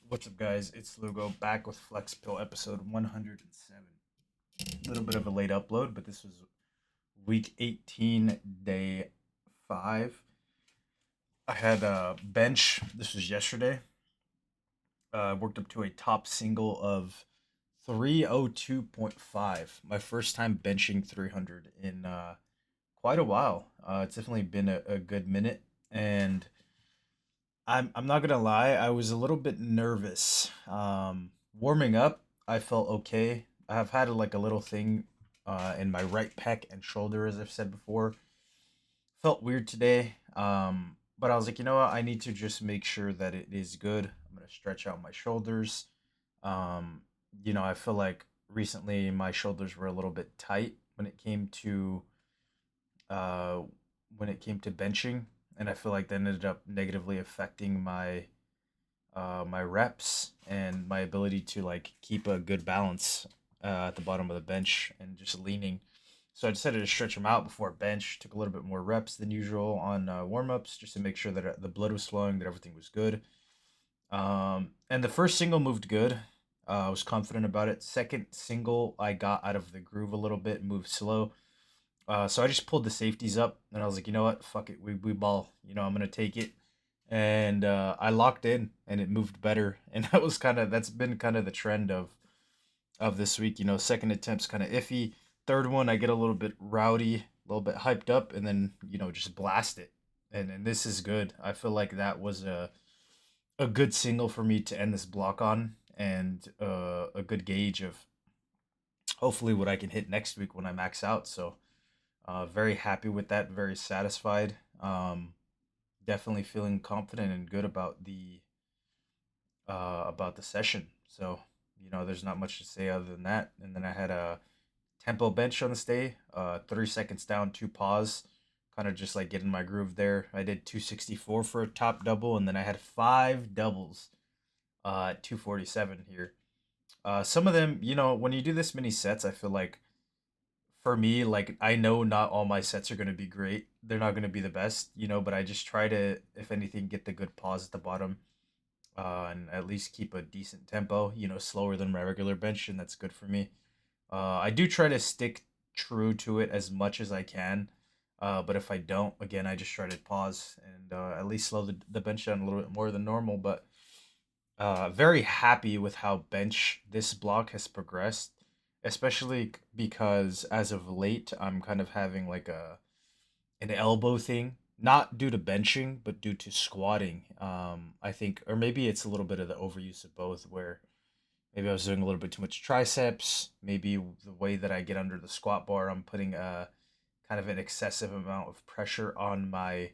What's up, guys? It's Lugo back with Flex Pill episode 107. A little bit of a late upload, but this was week 18, day 5. I had a bench. This was yesterday. Worked up to a top single of 302.5. My first time benching 300 in quite a while. It's definitely been a good minute. And I'm not gonna lie, I was a little bit nervous. Warming up, I felt okay. I have had like a little thing in my right pec and shoulder, as I've said before. Felt weird today. But I was like, you know what? I need to just make sure that it is good. I'm gonna stretch out my shoulders. Um, I feel like recently my shoulders were a little bit tight uh when it came to benching, and I feel like that ended up negatively affecting my reps and my ability to like keep a good balance at the bottom of the bench and just leaning. So I decided to stretch them out before bench. Took a little bit more reps than usual on warm ups just to make sure that the blood was flowing, that everything was good. And the first single moved good. I was confident about it. Second single, I got out of the groove a little bit, moved slow. So I just pulled the safeties up, and I was like, you know what, fuck it, we ball. I'm gonna take it, and I locked in, and it moved better, and that's been kind of the trend of this week. Second attempt's kind of iffy. Third one, I get a little bit rowdy, a little bit hyped up, and then just blast it, and this is good. I feel like that was a good single for me to end this block on, and a good gauge of hopefully what I can hit next week when I max out. So very happy with that. Very satisfied. Definitely feeling confident and good about the session. So there's not much to say other than that. And then I had a tempo bench on this day. 3 seconds down, two pause. Kind of just like getting my groove there. I did 264 for a top double, and then I had five doubles. 247 here. Some of them, when you do this many sets, I feel like for me, like I know not all my sets are gonna be great. They're not gonna be the best, but I just try to, if anything, get the good pause at the bottom, and at least keep a decent tempo. Slower than my regular bench, and that's good for me. I do try to stick true to it as much as I can. But if I don't, again, I just try to pause and at least slow the bench down a little bit more than normal. But very happy with how bench this block has progressed, especially because as of late, I'm kind of having like an elbow thing, not due to benching, but due to squatting. I think, or maybe it's a little bit of the overuse of both, where maybe I was doing a little bit too much triceps. Maybe the way that I get under the squat bar, I'm putting a kind of an excessive amount of pressure on my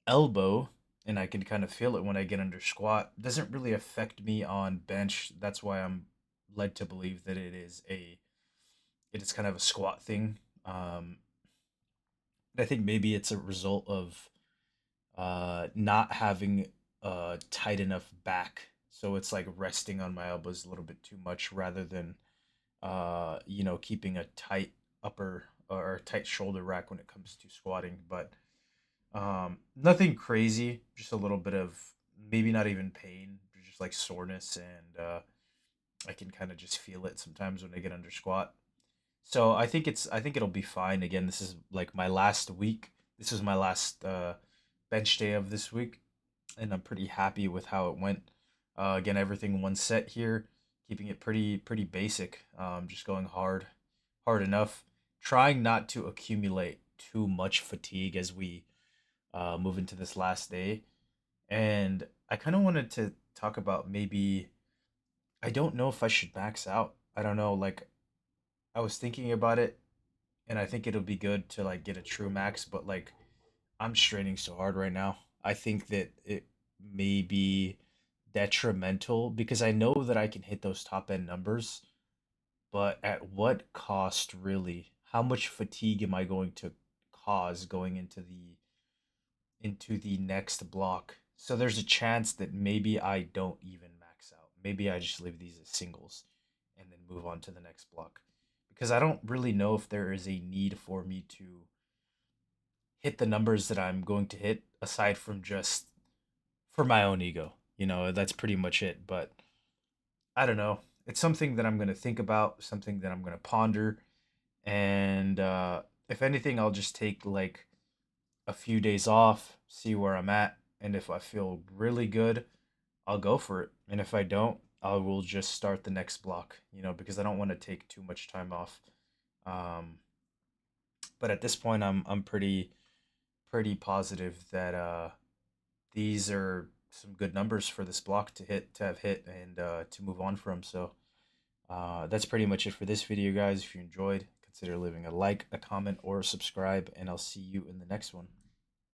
elbow, and I can kind of feel it when I get under squat. Doesn't really affect me on bench. That's why I'm led to believe that it is kind of a squat thing. I think maybe it's a result of not having a tight enough back, so it's like resting on my elbows a little bit too much rather than keeping a tight upper or a tight shoulder rack when it comes to squatting. But nothing crazy, just a little bit of maybe not even pain, just like soreness, and I can kind of just feel it sometimes when I get under squat. So I think it'll be fine. Again, this is like my last week. This is my last bench day of this week, and I'm pretty happy with how it went. Again, everything one set here, keeping it pretty basic. Just going hard enough, trying not to accumulate too much fatigue as we move into this last day. And I kind of wanted to talk about maybe I don't know if I should max out. I don't know, like I was thinking about it, and I think it'll be good to like get a true max, but like I'm straining so hard right now. I think that it may be detrimental because I know that I can hit those top end numbers, but at what cost really? How much fatigue am I going to cause going into the next block? So there's a chance that maybe I don't even max out. Maybe I just leave these as singles and then move on to the next block. Because I don't really know if there is a need for me to hit the numbers that I'm going to hit aside from just for my own ego. That's pretty much it. But I don't know. It's something that I'm going to think about, something that I'm going to ponder. And if anything, I'll just take like a few days off, see where I'm at. And if I feel really good, I'll go for it. And if I don't, I will just start the next block, because I don't want to take too much time off. Um, but at this point, I'm pretty positive that these are some good numbers for this block to have hit and to move on from. So that's pretty much it for this video, guys. If you enjoyed, consider leaving a like, a comment, or a subscribe, and I'll see you in the next one.